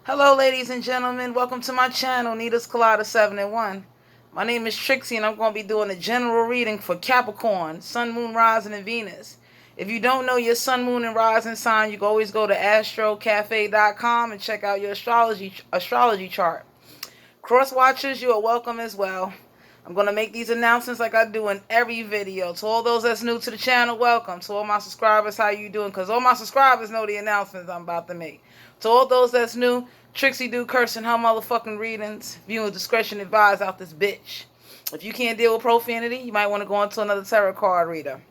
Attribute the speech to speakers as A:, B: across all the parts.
A: Hello, ladies and gentlemen. Welcome to my channel, Nitascoladas 7 My name is Trixie, and I'm going to be doing a general reading for Capricorn, Sun, Moon, Rising, and Venus. If you don't know your Sun, Moon, and Rising sign, you can always go to astrocafe.com and check out your astrology chart. Cross watchers, you are welcome as well. I'm going to make these announcements like I do in every video. To all those that's new to the channel, welcome. To all my subscribers, how you doing? Because all my subscribers know the announcements I'm about to make. To all those that's new, Trixie do cursing her motherfucking readings. Viewer discretion advised out this bitch. If you can't deal with profanity, you might want to go on to another tarot card reader.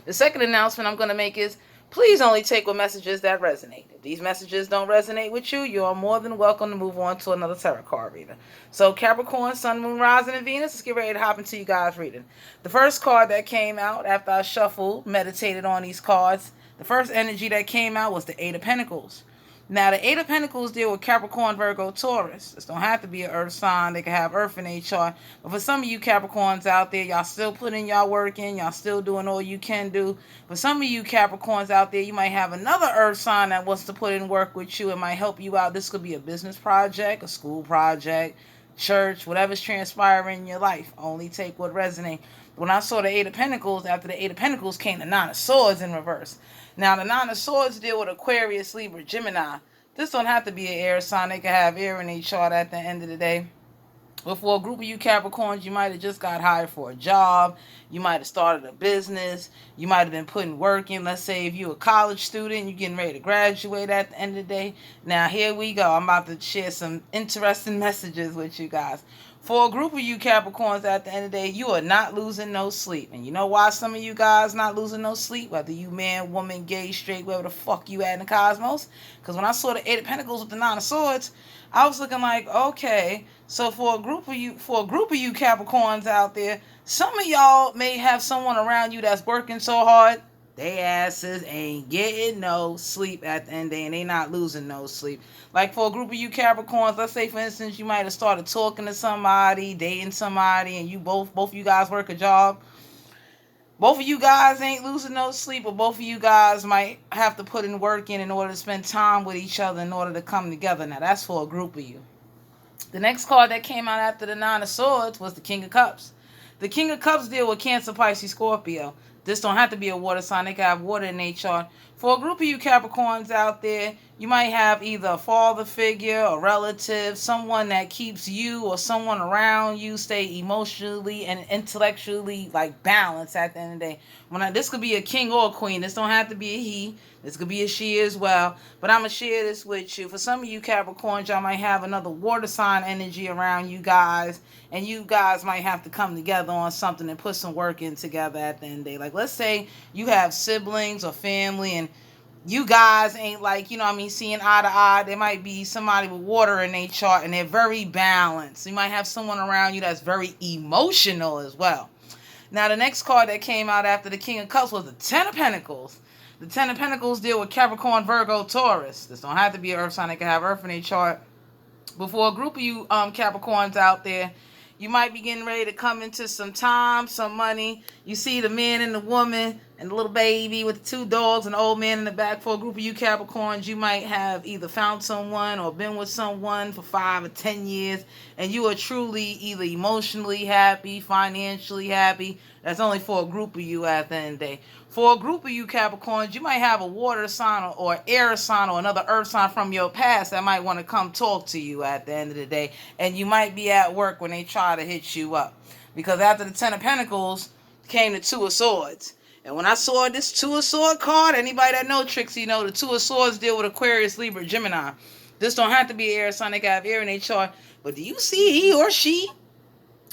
A: The second announcement I'm going to make is please only take with messages that resonate. If these messages don't resonate with you, you are more than welcome to move on to another tarot card reader. So Capricorn, Sun, Moon, Rising, and Venus, let's get ready to hop into you guys' reading. The first card that came out after I shuffled, meditated on these cards, the first energy that came out was the Eight of Pentacles. Now, the Eight of Pentacles deal with Capricorn, Virgo, Taurus. This don't have to be an earth sign. They can have earth in their chart. But for some of you Capricorns out there, y'all still putting y'all work in. Y'all still doing all you can do. For some of you Capricorns out there, you might have another earth sign that wants to put in work with you. It might help you out. This could be a business project, a school project, church, whatever's transpiring in your life. Only take what resonates. When I saw the Eight of Pentacles, after the Eight of Pentacles came the Nine of Swords in reverse. Now, the Nine of Swords deal with Aquarius, Libra, Gemini. This don't have to be an air sign. They can have air in their chart at the end of the day. But for a group of you Capricorns, you might have just got hired for a job. You might have started a business. You might have been putting work in. Let's say if you're a college student, you're getting ready to graduate at the end of the day. Now, here we go. I'm about to share some interesting messages with you guys. For a group of you Capricorns, at the end of the day, you are not losing no sleep. And you know why some of you guys not losing no sleep? Whether you man, woman, gay, straight, wherever the fuck you at in the cosmos. Because when I saw the Eight of Pentacles with the Nine of Swords, I was looking like, okay, so for a group of you Capricorns out there, some of y'all may have someone around you that's working so hard, they asses ain't getting no sleep at the end of the day, and they not losing no sleep. Like for a group of you Capricorns, let's say for instance, you might have started talking to somebody, dating somebody, and you both of you guys work a job. Both of you guys ain't losing no sleep, but both of you guys might have to put in work in order to spend time with each other in order to come together. Now, that's for a group of you. The next card that came out after the Nine of Swords was the King of Cups. The King of Cups deal with Cancer, Pisces, Scorpio. This don't have to be a water sign. They can have water in their chart. For a group of you Capricorns out there, you might have either a father figure, a relative, someone that keeps you or someone around you stay emotionally and intellectually like balanced at the end of the day. This could be a king or a queen. This don't have to be a he. This could be a she as well. But I'm going to share this with you. For some of you Capricorns, y'all might have another water sign energy around you guys. And you guys might have to come together on something and put some work in together at the end of the day. Like, let's say you have siblings or family and you guys ain't like, seeing eye to eye. There might be somebody with water in their chart and they're very balanced. You might have someone around you that's very emotional as well. Now, the next card that came out after the King of Cups was the Ten of Pentacles. The Ten of Pentacles deal with Capricorn, Virgo, Taurus. This don't have to be an earth sign. They can have earth in their chart. But for a group of you Capricorns out there, you might be getting ready to come into some time, some money. You see the man and the woman and the little baby with the two dogs and the old man in the back. For a group of you Capricorns, you might have either found someone or been with someone for 5 or 10 years, and you are truly either emotionally happy, financially happy. That's only for a group of you at the end of the day. For a group of you Capricorns, you might have a water sign or air sign or another earth sign from your past that might want to come talk to you at the end of the day. And you might be at work when they try to hit you up. Because after the Ten of Pentacles came the Two of Swords. And when I saw this Two of Swords card, anybody that know Trixie know the Two of Swords deal with Aquarius, Libra, Gemini. This don't have to be an air sign. They can have air in their chart. But do you see he or she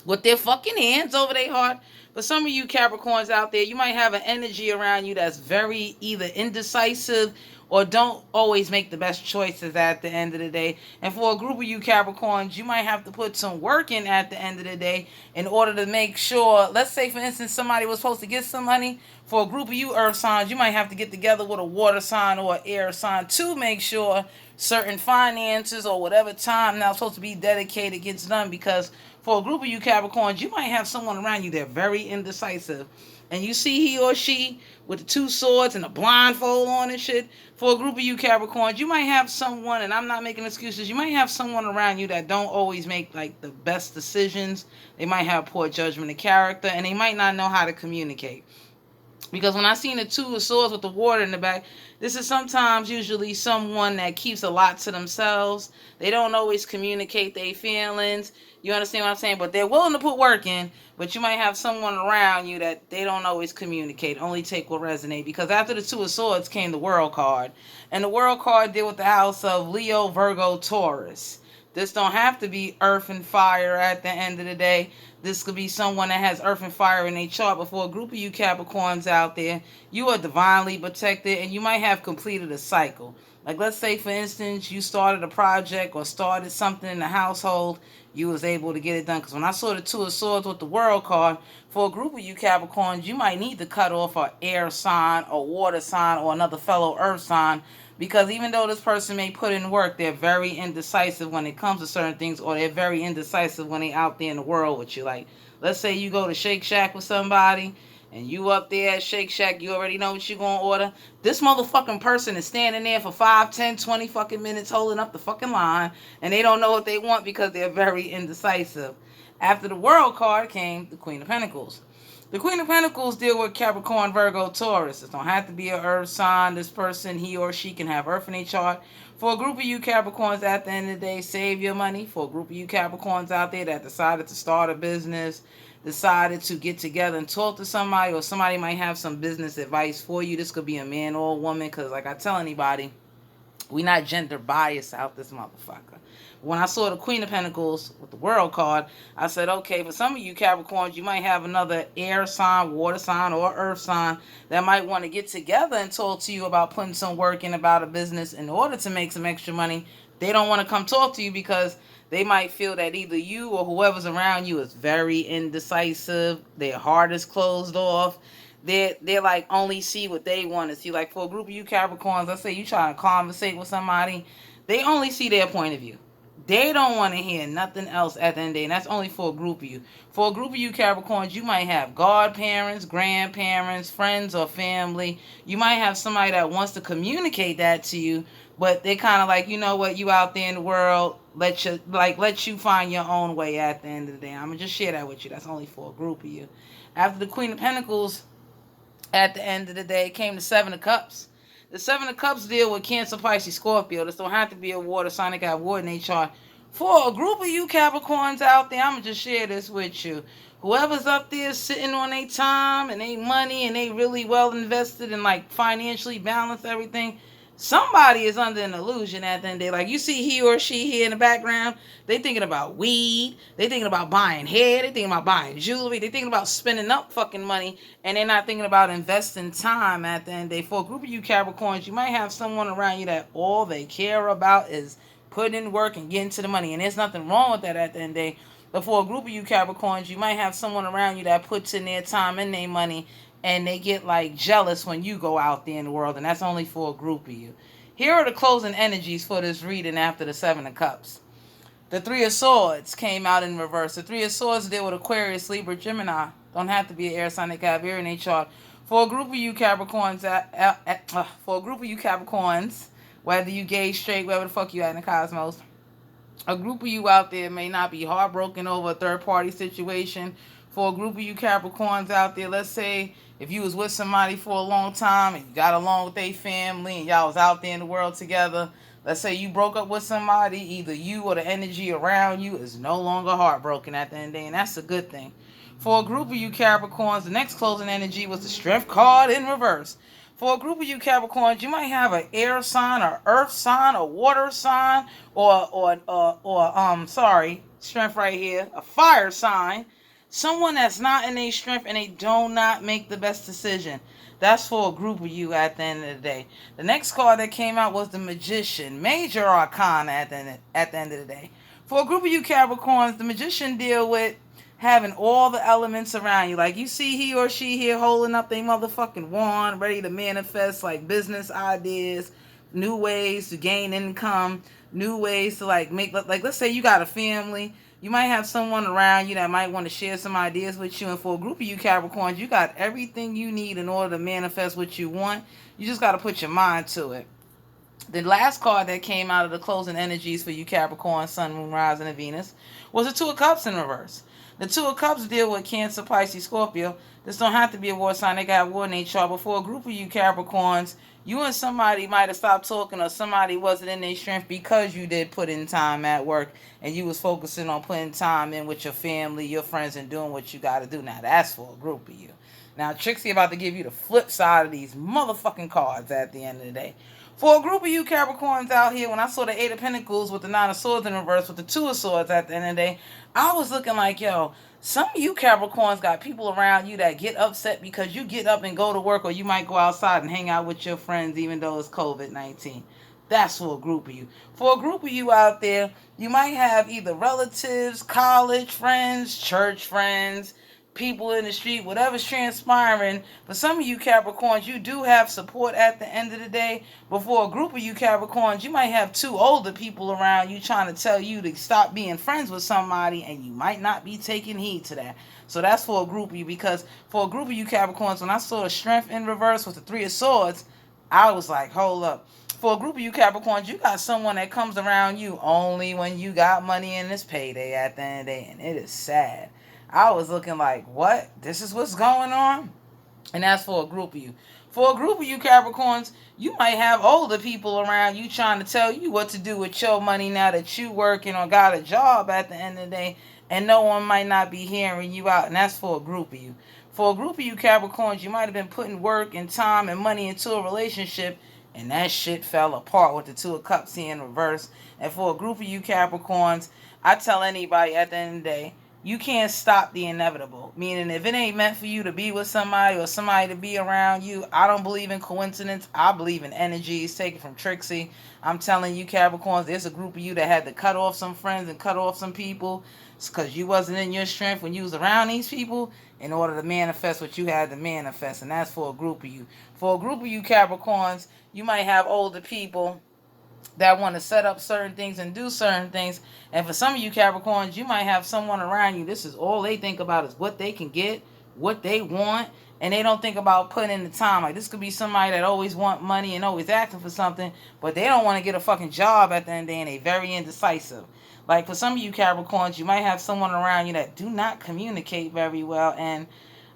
A: with their fucking hands over their heart? But some of you Capricorns out there, you might have an energy around you that's very either indecisive or don't always make the best choices at the end of the day. And for a group of you Capricorns, you might have to put some work in at the end of the day in order to make sure, let's say for instance, somebody was supposed to get some money. For a group of you earth signs, you might have to get together with a water sign or an air sign to make sure certain finances or whatever time now supposed to be dedicated gets done. Because for a group of you Capricorns, you might have someone around you that's very indecisive. and you see he or she with the 2 swords and a blindfold on and shit, for a group of you Capricorns, you might have someone, and I'm not making excuses, you might have someone around you that don't always make like the best decisions. They might have poor judgment of character, and they might not know how to communicate. Because when I seen the 2 of swords with the water in the back, this is sometimes usually someone that keeps a lot to themselves. They don't always communicate their feelings. You understand what I'm saying? But they're willing to put work in. But you might have someone around you that they don't always communicate. Only take what resonate. Because after the 2 of swords came the world card. And the world card deal with the house of Leo, Virgo, Taurus. This don't have to be earth and fire at the end of the day. This could be someone that has earth and fire in their chart. But for a group of you Capricorns out there, you are divinely protected and you might have completed a cycle. Like let's say, for instance, you started a project or started something in the household. You was able to get it done. Because when I saw the 2 of swords with the world card, for a group of you Capricorns, you might need to cut off an air sign, a water sign, or another fellow earth sign. Because even though this person may put in work, they're very indecisive when it comes to certain things, or they're very indecisive when they're out there in the world with you. Like, let's say you go to Shake Shack with somebody, and you up there at Shake Shack, you already know what you're going to order. This motherfucking person is standing there for 5, 10, 20 fucking minutes holding up the fucking line, and they don't know what they want because they're very indecisive. After the world card came the Queen of Pentacles. The Queen of Pentacles deal with Capricorn, Virgo, Taurus. It don't have to be an earth sign. This person, he or she, can have earth in their chart. For a group of you Capricorns, at the end of the day, save your money. For a group of you Capricorns out there that decided to start a business, decided to get together and talk to somebody, or somebody might have some business advice for you. This could be a man or a woman, because like I tell anybody, we not gender biased out this motherfucker. When I saw the Queen of Pentacles with the world card, I said, okay, for some of you Capricorns, you might have another air sign, water sign, or earth sign that might want to get together and talk to you about putting some work in about a business in order to make some extra money. They don't want to come talk to you because they might feel that either you or whoever's around you is very indecisive. Their heart is closed off. They're like only see what they want to see. Like for a group of you Capricorns, let's say you trying to conversate with somebody, they only see their point of view. They don't want to hear nothing else at the end of the day. And that's only for a group of you. For a group of you Capricorns, you might have godparents, grandparents, friends, or family. You might have somebody that wants to communicate that to you, but they kind of like, you know what, you out there in the world, let you find your own way at the end of the day. I'm going to just share that with you. That's only for a group of you. After the Queen of Pentacles, at the end of the day, came the 7 of Cups. The 7 of Cups deal with Cancer, Pisces, Scorpio. This don't have to be a water sign. They got water in their chart. For a group of you Capricorns out there, I'm going to just share this with you. Whoever's up there sitting on their time and their money and they really well invested and like financially balanced everything, somebody is under an illusion at the end of the day. Like you see he or she here in the background, they thinking about weed, they thinking about buying hair, they thinking about buying jewelry, they thinking about spending up fucking money, and they're not thinking about investing time at the end of the day. For a group of you Capricorns, you might have someone around you that all they care about is putting in work and getting to the money, and there's nothing wrong with that at the end of the day. But for a group of you Capricorns, you might have someone around you that puts in their time and their money, and they get like jealous when you go out there in the world, and that's only for a group of you. Here are the closing energies for this reading after the 7 of Cups. The 3 of Swords came out in reverse. The 3 of Swords deal with Aquarius, Libra, Gemini. Don't have to be an air sign. They have air in their chart. For a group of you Capricorns, whether you gay, straight, wherever the fuck you at in the cosmos, a group of you out there may not be heartbroken over a third-party situation. For a group of you Capricorns out there, let's say if you was with somebody for a long time and you got along with their family and y'all was out there in the world together, let's say you broke up with somebody, either you or the energy around you is no longer heartbroken at the end of the day, and that's a good thing. For a group of you Capricorns, the next closing energy was the Strength card in reverse. For a group of you Capricorns, you might have an air sign, or earth sign, or water sign, strength right here, a fire sign. Someone that's not in their strength and they do not make the best decision. That's for a group of you at the end of the day. The next card that came out was the Magician, major arcana at the end of the day. For a group of you Capricorns, the Magician deal with having all the elements around you. Like you see he or she here holding up their motherfucking wand, ready to manifest like business ideas, new ways to gain income, new ways to like make, like let's say you got a family. You might have someone around you that might want to share some ideas with you. And for a group of you Capricorns, you got everything you need in order to manifest what you want. You just got to put your mind to it. The last card that came out of the closing energies for you Capricorn, Sun, Moon, Rising, and Venus was the Two of Cups in reverse. The Two of Cups deal with Cancer, Pisces, Scorpio. This don't have to be a war sign. They got war in their chart. But for a group of you Capricorns, you and somebody might have stopped talking, or somebody wasn't in their strength because you did put in time at work and you was focusing on putting time in with your family, your friends, and doing what you got to do. Now, that's for a group of you. Now, Trixie about to give you the flip side of these motherfucking cards at the end of the day. For a group of you Capricorns out here, when I saw the Eight of Pentacles with the Nine of Swords in reverse with the Two of Swords at the end of the day, I was looking like, yo, some of you Capricorns got people around you that get upset because you get up and go to work, or you might go outside and hang out with your friends even though it's COVID-19. That's for a group of you. For a group of you out there, you might have either relatives, college friends, church friends, people in the street, whatever's transpiring. For some of you Capricorns, you do have support at the end of the day. But for a group of you Capricorns, you might have two older people around you trying to tell you to stop being friends with somebody, and you might not be taking heed to that. So that's for a group of you, because for a group of you Capricorns, when I saw the Strength in reverse with the Three of Swords, I was like, hold up. For a group of you Capricorns, you got someone that comes around you only when you got money and it's payday at the end of the day, and it is sad. I was looking like, what? This is what's going on? And that's for a group of you. For a group of you Capricorns, you might have older people around you trying to tell you what to do with your money now that you working or got a job at the end of the day, and no one might not be hearing you out. And that's for a group of you. For a group of you Capricorns, you might have been putting work and time and money into a relationship, and that shit fell apart with the Two of Cups here in reverse. And for a group of you Capricorns, I tell anybody at the end of the day, you can't stop the inevitable. Meaning, if it ain't meant for you to be with somebody or somebody to be around you, I don't believe in coincidence. I believe in energies. Take it from Trixie. I'm telling you, Capricorns, there's a group of you that had to cut off some friends and cut off some people because you wasn't in your strength when you was around these people in order to manifest what you had to manifest. And that's for a group of you. For a group of you Capricorns, you might have older people that want to set up certain things and do certain things. And for some of you Capricorns, you might have someone around you, this is all they think about is what they can get, what they want, and they don't think about putting in the time. Like, this could be somebody that always want money and always asking for something, but they don't want to get a fucking job at the end of the day, and they very indecisive. Like, for some of you Capricorns, you might have someone around you that do not communicate very well, and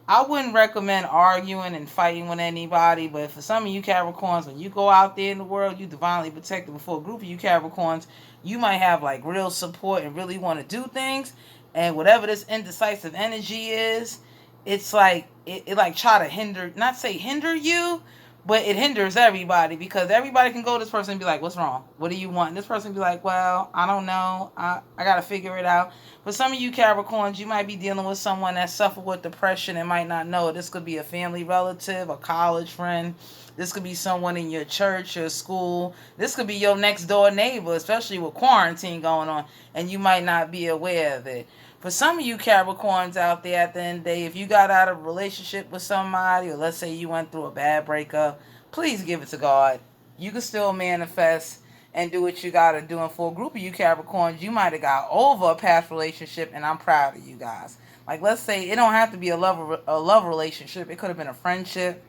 A: I wouldn't recommend arguing and fighting with anybody, but for some of you Capricorns, when you go out there in the world, you divinely protected. Before a group of you Capricorns, you might have like real support and really want to do things, and whatever this indecisive energy is, it's like it like try to hinder, not say hinder you, but it hinders everybody, because everybody can go to this person and be like, what's wrong? What do you want? And this person be like, well, I don't know. I got to figure it out. For some of you Capricorns, you might be dealing with someone that suffered with depression and might not know. This could be a family relative, a college friend. This could be someone in your church or school. This could be your next door neighbor, especially with quarantine going on, and you might not be aware of it. For some of you Capricorns out there at the end of the day, if you got out of a relationship with somebody, or let's say you went through a bad breakup, please give it to God. You can still manifest and do what you got to do. And for a group of you Capricorns, you might have got over a past relationship, and I'm proud of you guys. Like, let's say it don't have to be a love relationship. It could have been a friendship.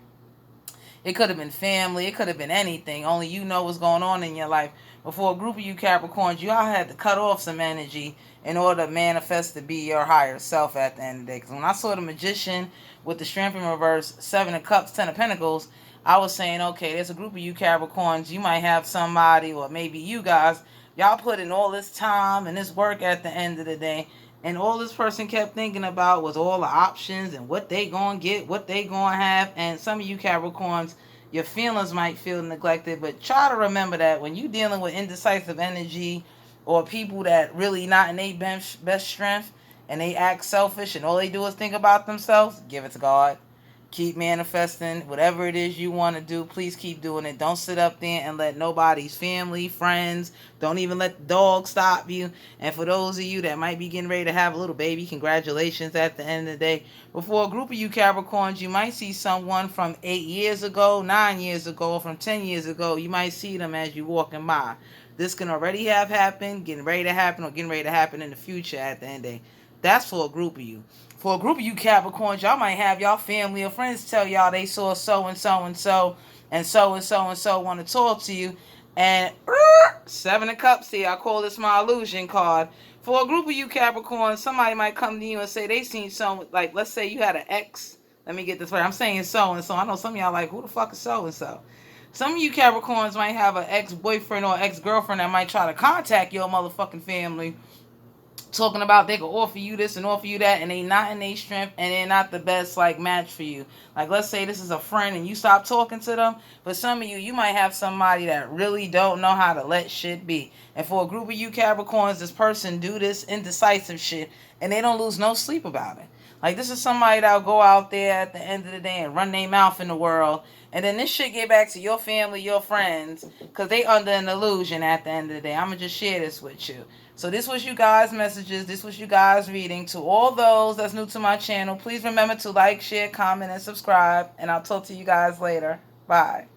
A: It could have been family. It could have been anything. Only you know what's going on in your life. But for a group of you Capricorns, you all had to cut off some energy in order to manifest to be your higher self at the end of the day. Because when I saw the Magician with the Strength in reverse, Seven of Cups, Ten of Pentacles, I was saying, okay, there's a group of you Capricorns. You might have somebody, or maybe you guys, y'all put in all this time and this work at the end of the day, and all this person kept thinking about was all the options and what they gonna get, what they gonna have. And some of you Capricorns, your feelings might feel neglected, but try to remember that when you dealing with indecisive energy or people that really not in their best strength and they act selfish and all they do is think about themselves, give it to God. Keep manifesting whatever it is you want to do. Please keep doing it. Don't sit up there and let nobody's family, friends, don't even let the dog stop you. And for those of you that might be getting ready to have a little baby, congratulations at the end of the day. Before a group of you Capricorns, you might see someone from 8 years ago, 9 years ago, or from 10 years ago. You might see them as you walking by. This can already have happened, getting ready to happen, or getting ready to happen in the future at the end of the day. That's for a group of you. For a group of you Capricorns, y'all might have y'all family or friends tell y'all they saw so and so and so and so and so and so want to talk to you. And Seven of Cups here. I call this my illusion card. For a group of you Capricorns, somebody might come to you and say they seen some, like, let's say you had an ex. Let me get this right. I'm saying so and so. I know some of y'all like, who the fuck is so and so? Some of you Capricorns might have an ex-boyfriend or ex-girlfriend that might try to contact your motherfucking family, talking about they can offer you this and offer you that, and they not in their strength, and they're not the best like match for you. Like, let's say this is a friend and you stop talking to them, but some of you might have somebody that really don't know how to let shit be. And for a group of you Capricorns, this person do this indecisive shit and they don't lose no sleep about it. Like, this is somebody that'll go out there at the end of the day and run their mouth in the world, and then this shit get back to your family, your friends, because they under an illusion at the end of the day. I'm going to just share this with you. So this was you guys' messages. This was you guys' reading. To all those that's new to my channel, please remember to like, share, comment, and subscribe. And I'll talk to you guys later. Bye.